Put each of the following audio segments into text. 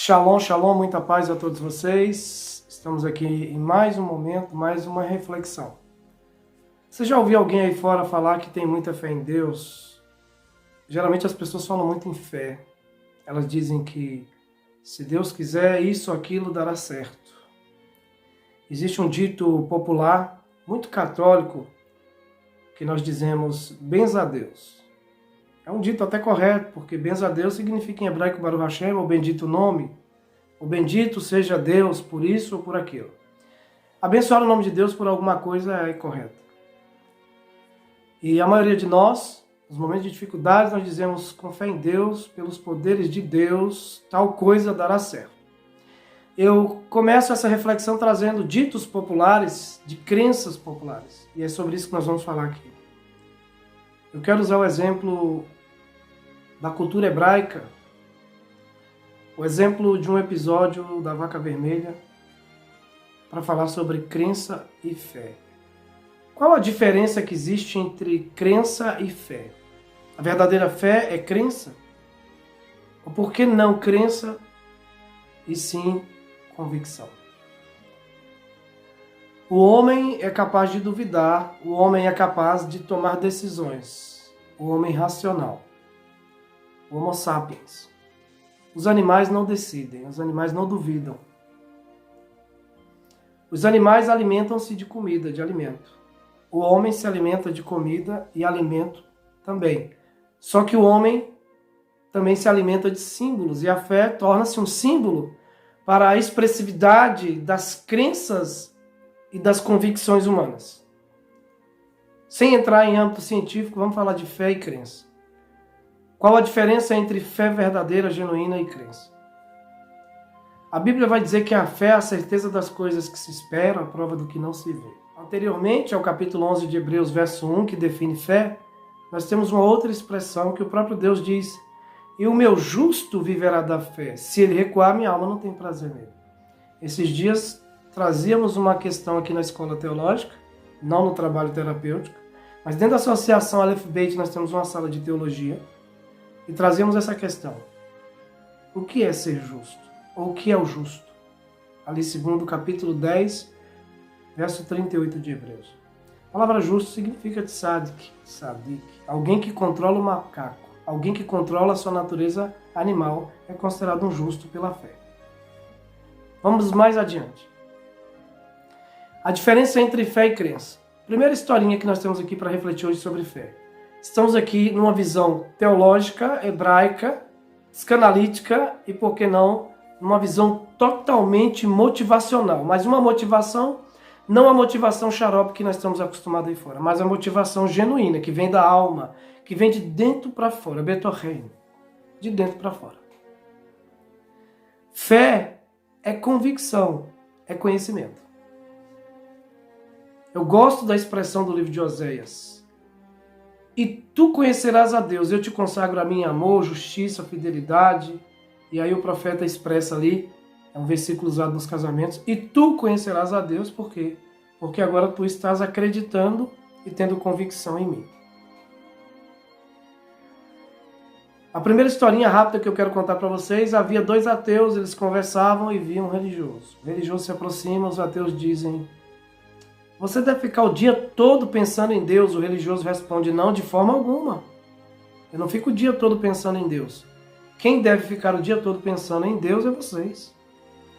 Shalom, shalom, muita paz a todos vocês. Estamos aqui em mais um momento, mais uma reflexão. Você já ouviu alguém aí fora falar que tem muita fé em Deus? Geralmente as pessoas falam muito em fé. Elas dizem que se Deus quiser, isso ou aquilo dará certo. Existe um dito popular, muito católico, que nós dizemos benza a Deus. É um dito até correto, porque benza a Deus significa em hebraico Baruch Hashem, o bendito nome. O bendito seja Deus por isso ou por aquilo. Abençoar o nome de Deus por alguma coisa é correto. E a maioria de nós, nos momentos de dificuldades, nós dizemos com fé em Deus, pelos poderes de Deus, tal coisa dará certo. Eu começo essa reflexão trazendo ditos populares, de crenças populares. E é sobre isso que nós vamos falar aqui. Eu quero usar o exemplo da cultura hebraica, o exemplo de um episódio da Vaca Vermelha, para falar sobre crença e fé. Qual a diferença que existe entre crença e fé? A verdadeira fé é crença? Ou por que não crença e sim convicção? O homem é capaz de duvidar, o homem é capaz de tomar decisões, o homem racional. O Homo sapiens. Os animais não decidem, os animais não duvidam. Os animais alimentam-se de comida, de alimento. O homem se alimenta de comida e alimento também. Só que o homem também se alimenta de símbolos e a fé torna-se um símbolo para a expressividade das crenças e das convicções humanas. Sem entrar em âmbito científico, vamos falar de fé e crença. Qual a diferença entre fé verdadeira, genuína e crença? A Bíblia vai dizer que a fé é a certeza das coisas que se esperam, a prova do que não se vê. Anteriormente, ao capítulo 11 de Hebreus, verso 1, que define fé, nós temos uma outra expressão que o próprio Deus diz: e o meu justo viverá da fé. Se ele recuar, minha alma não tem prazer nele. Esses dias, trazíamos uma questão aqui na escola teológica, não no trabalho terapêutico, mas dentro da associação Aleph Beit nós temos uma sala de teologia, e trazemos essa questão. O que é ser justo? Ou o que é o justo? Ali segundo o capítulo 10, verso 38 de Hebreus. A palavra justo significa tzadik, alguém que controla o macaco, alguém que controla a sua natureza animal, é considerado um justo pela fé. Vamos mais adiante. A diferença entre fé e crença. Primeira historinha que nós temos aqui para refletir hoje sobre fé. Estamos aqui numa visão teológica, hebraica, psicanalítica e, por que não, numa visão totalmente motivacional. Mas uma motivação, não a motivação xarope que nós estamos acostumados aí fora, mas a motivação genuína, que vem da alma, que vem de dentro para fora, betorreino, de dentro para fora. Fé é convicção, é conhecimento. Eu gosto da expressão do livro de Oséias. E tu conhecerás a Deus, eu te consagro a mim amor, justiça, fidelidade. E aí o profeta expressa ali, é um versículo usado nos casamentos, e tu conhecerás a Deus, por quê? Porque agora tu estás acreditando e tendo convicção em mim. A primeira historinha rápida que eu quero contar para vocês, havia dois ateus, eles conversavam e viam um religioso. O religioso se aproxima, os ateus dizem: você deve ficar o dia todo pensando em Deus. O religioso responde: não, de forma alguma. Eu não fico o dia todo pensando em Deus. Quem deve ficar o dia todo pensando em Deus é vocês,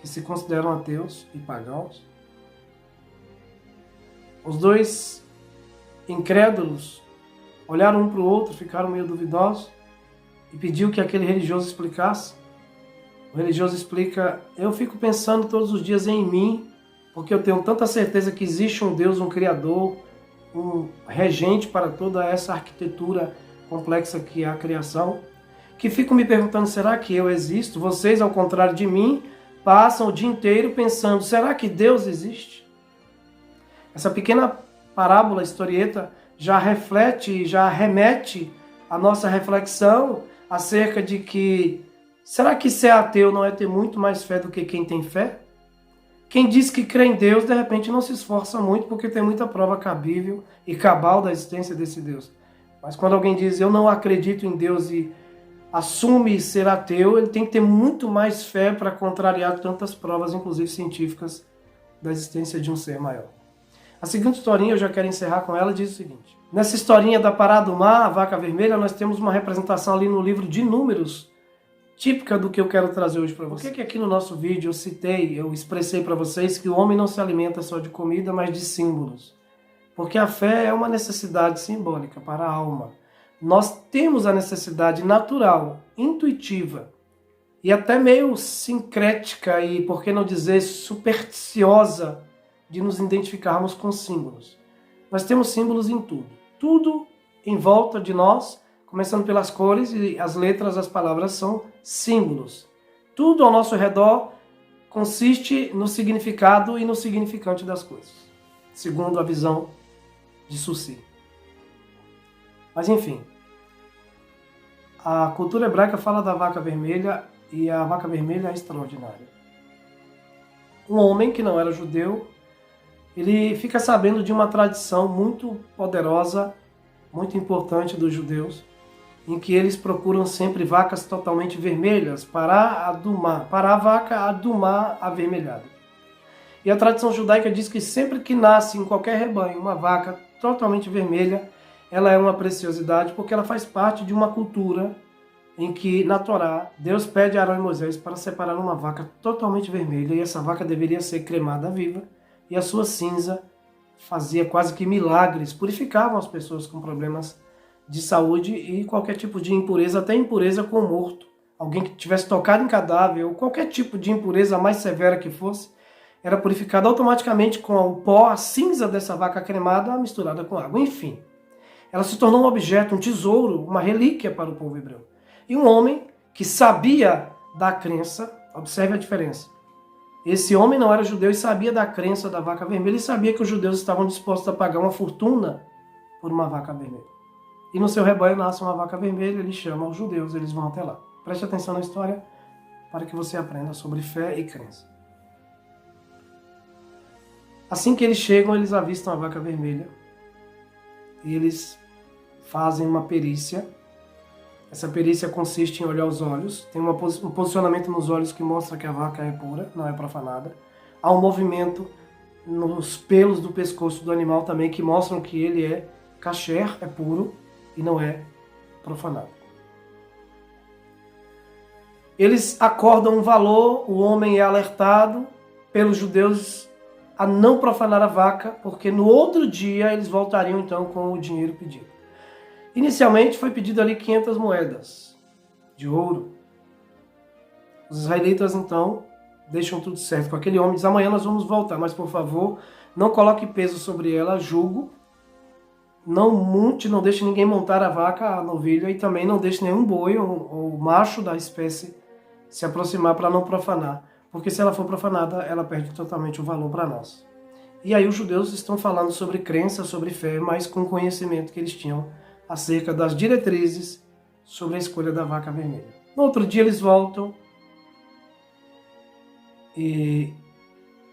que se consideram ateus e pagãos. Os dois incrédulos olharam um para o outro, ficaram meio duvidosos e pediu que aquele religioso explicasse. O religioso explica: eu fico pensando todos os dias em mim, porque eu tenho tanta certeza que existe um Deus, um Criador, um regente para toda essa arquitetura complexa que é a criação, que fico me perguntando, será que eu existo? Vocês, ao contrário de mim, passam o dia inteiro pensando, será que Deus existe? Essa pequena parábola, historieta, já reflete, já remete a nossa reflexão acerca de que, será que ser ateu não é ter muito mais fé do que quem tem fé? Quem diz que crê em Deus, de repente não se esforça muito porque tem muita prova cabível e cabal da existência desse Deus. Mas quando alguém diz, eu não acredito em Deus e assume ser ateu, ele tem que ter muito mais fé para contrariar tantas provas, inclusive científicas, da existência de um ser maior. A seguinte historinha, eu já quero encerrar com ela, diz o seguinte. Nessa historinha da parada do mar, a vaca vermelha, nós temos uma representação ali no livro de Números, típica do que eu quero trazer hoje para vocês. Por que aqui no nosso vídeo eu expressei para vocês que o homem não se alimenta só de comida, mas de símbolos? Porque a fé é uma necessidade simbólica para a alma. Nós temos a necessidade natural, intuitiva e até meio sincrética e, por que não dizer, supersticiosa de nos identificarmos com símbolos. Nós temos símbolos em tudo. Tudo em volta de nós, começando pelas cores e as letras, as palavras são símbolos. Tudo ao nosso redor consiste no significado e no significante das coisas, segundo a visão de Suci. Mas enfim, a cultura hebraica fala da vaca vermelha e a vaca vermelha é extraordinária. Um homem que não era judeu, ele fica sabendo de uma tradição muito poderosa, muito importante dos judeus, em que eles procuram sempre vacas totalmente vermelhas para a vaca adumar avermelhada. E a tradição judaica diz que sempre que nasce em qualquer rebanho uma vaca totalmente vermelha, ela é uma preciosidade porque ela faz parte de uma cultura em que, na Torá, Deus pede a Arão e Moisés para separar uma vaca totalmente vermelha e essa vaca deveria ser cremada viva e a sua cinza fazia quase que milagres, purificavam as pessoas com problemas de saúde e qualquer tipo de impureza, até impureza com o morto. Alguém que tivesse tocado em cadáver ou qualquer tipo de impureza mais severa que fosse, era purificado automaticamente com o pó, a cinza dessa vaca cremada misturada com água. Enfim, ela se tornou um objeto, um tesouro, uma relíquia para o povo hebreu. E um homem que sabia da crença, observe a diferença. Esse homem não era judeu e sabia da crença da vaca vermelha e sabia que os judeus estavam dispostos a pagar uma fortuna por uma vaca vermelha. E no seu rebanho nasce uma vaca vermelha, ele chama os judeus, eles vão até lá. Preste atenção na história para que você aprenda sobre fé e crença. Assim que eles chegam, eles avistam a vaca vermelha e eles fazem uma perícia. Essa perícia consiste em olhar os olhos. Tem um posicionamento nos olhos que mostra que a vaca é pura, não é profanada. Há um movimento nos pelos do pescoço do animal também que mostram que ele é kasher, é puro e não é profanado. Eles acordam um valor, o homem é alertado pelos judeus a não profanar a vaca, porque no outro dia eles voltariam então com o dinheiro pedido. Inicialmente foi pedido ali 500 moedas de ouro. Os israelitas então deixam tudo certo com aquele homem, diz: amanhã nós vamos voltar, mas por favor, não coloque peso sobre ela, jugo, não monte, não deixe ninguém montar a vaca, a novilha, e também não deixe nenhum boi ou macho da espécie se aproximar para não profanar, porque se ela for profanada, ela perde totalmente o valor para nós. E aí os judeus estão falando sobre crença, sobre fé, mas com o conhecimento que eles tinham acerca das diretrizes sobre a escolha da vaca vermelha. No outro dia eles voltam e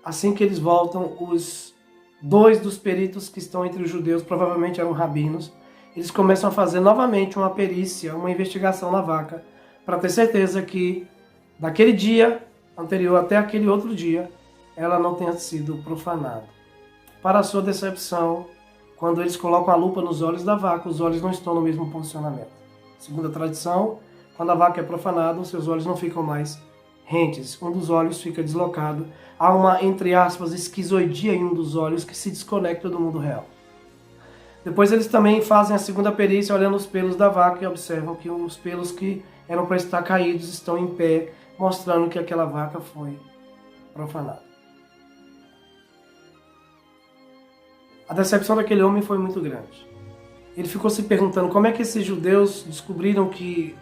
assim que eles voltam, os dois dos peritos que estão entre os judeus, provavelmente eram rabinos, eles começam a fazer novamente uma perícia, uma investigação na vaca, para ter certeza que daquele dia anterior até aquele outro dia, ela não tenha sido profanada. Para a sua decepção, quando eles colocam a lupa nos olhos da vaca, os olhos não estão no mesmo posicionamento. Segundo a tradição, quando a vaca é profanada, os seus olhos não ficam mais rentes. Um dos olhos fica deslocado. Há uma, entre aspas, esquizoidia em um dos olhos que se desconecta do mundo real. Depois eles também fazem a segunda perícia, olhando os pelos da vaca e observam que os pelos que eram para estar caídos estão em pé, mostrando que aquela vaca foi profanada. A decepção daquele homem foi muito grande. Ele ficou se perguntando como é que esses judeus descobriram que,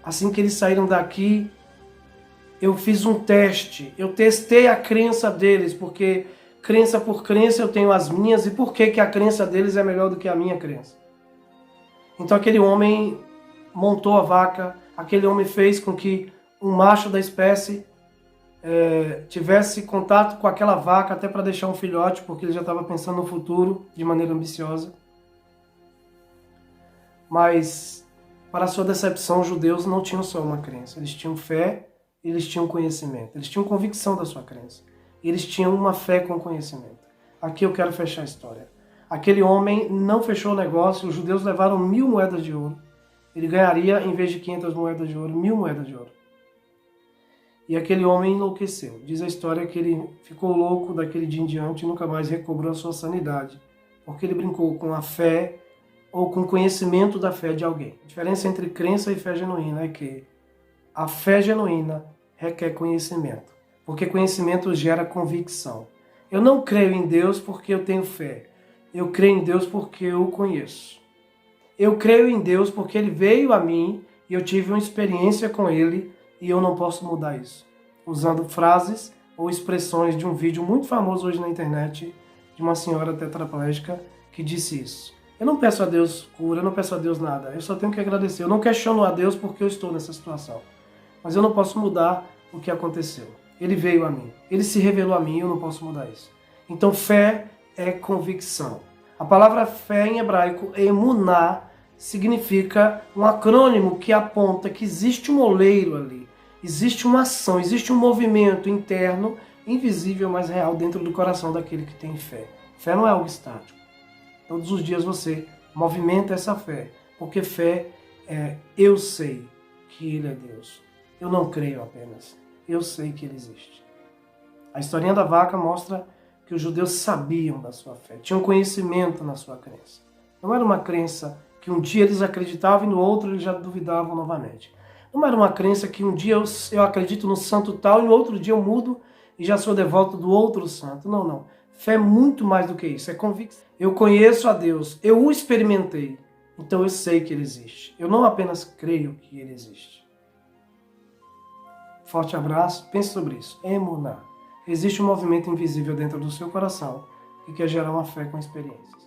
assim que eles saíram daqui, eu fiz um teste, eu testei a crença deles, porque crença por crença eu tenho as minhas, e por que a crença deles é melhor do que a minha crença? Então aquele homem montou a vaca, aquele homem fez com que um macho da espécie tivesse contato com aquela vaca até para deixar um filhote, porque ele já estava pensando no futuro de maneira ambiciosa. Mas para sua decepção, os judeus não tinham só uma crença. Eles tinham fé, eles tinham conhecimento. Eles tinham convicção da sua crença. Eles tinham uma fé com conhecimento. Aqui eu quero fechar a história. Aquele homem não fechou o negócio, os judeus levaram 1000 moedas de ouro. Ele ganharia, em vez de 500 moedas de ouro, 1000 moedas de ouro. E aquele homem enlouqueceu. Diz a história que ele ficou louco daquele dia em diante e nunca mais recobrou a sua sanidade. Porque ele brincou com a fé ou com o conhecimento da fé de alguém. A diferença entre crença e fé genuína é que a fé genuína requer conhecimento. Porque conhecimento gera convicção. Eu não creio em Deus porque eu tenho fé. Eu creio em Deus porque eu o conheço. Eu creio em Deus porque Ele veio a mim e eu tive uma experiência com Ele e eu não posso mudar isso. Usando frases ou expressões de um vídeo muito famoso hoje na internet de uma senhora tetraplégica que disse isso. Eu não peço a Deus cura, eu não peço a Deus nada. Eu só tenho que agradecer. Eu não questiono a Deus porque eu estou nessa situação. Mas eu não posso mudar o que aconteceu. Ele veio a mim. Ele se revelou a mim e eu não posso mudar isso. Então fé é convicção. A palavra fé em hebraico, emuná, significa um acrônimo que aponta que existe um oleiro ali, existe uma ação, existe um movimento interno, invisível, mas real, dentro do coração daquele que tem fé. Fé não é algo estático. Todos os dias você movimenta essa fé, porque fé é eu sei que Ele é Deus. Eu não creio apenas, eu sei que Ele existe. A historinha da vaca mostra que os judeus sabiam da sua fé, tinham conhecimento na sua crença. Não era uma crença que um dia eles acreditavam e no outro eles já duvidavam novamente. Não era uma crença que um dia eu acredito no santo tal e no outro dia eu mudo e já sou devoto do outro santo. Não, não. Fé é muito mais do que isso, é convicção. Eu conheço a Deus, eu o experimentei, então eu sei que Ele existe. Eu não apenas creio que Ele existe. Forte abraço, pense sobre isso. Emuná. Existe um movimento invisível dentro do seu coração que quer gerar uma fé com experiências.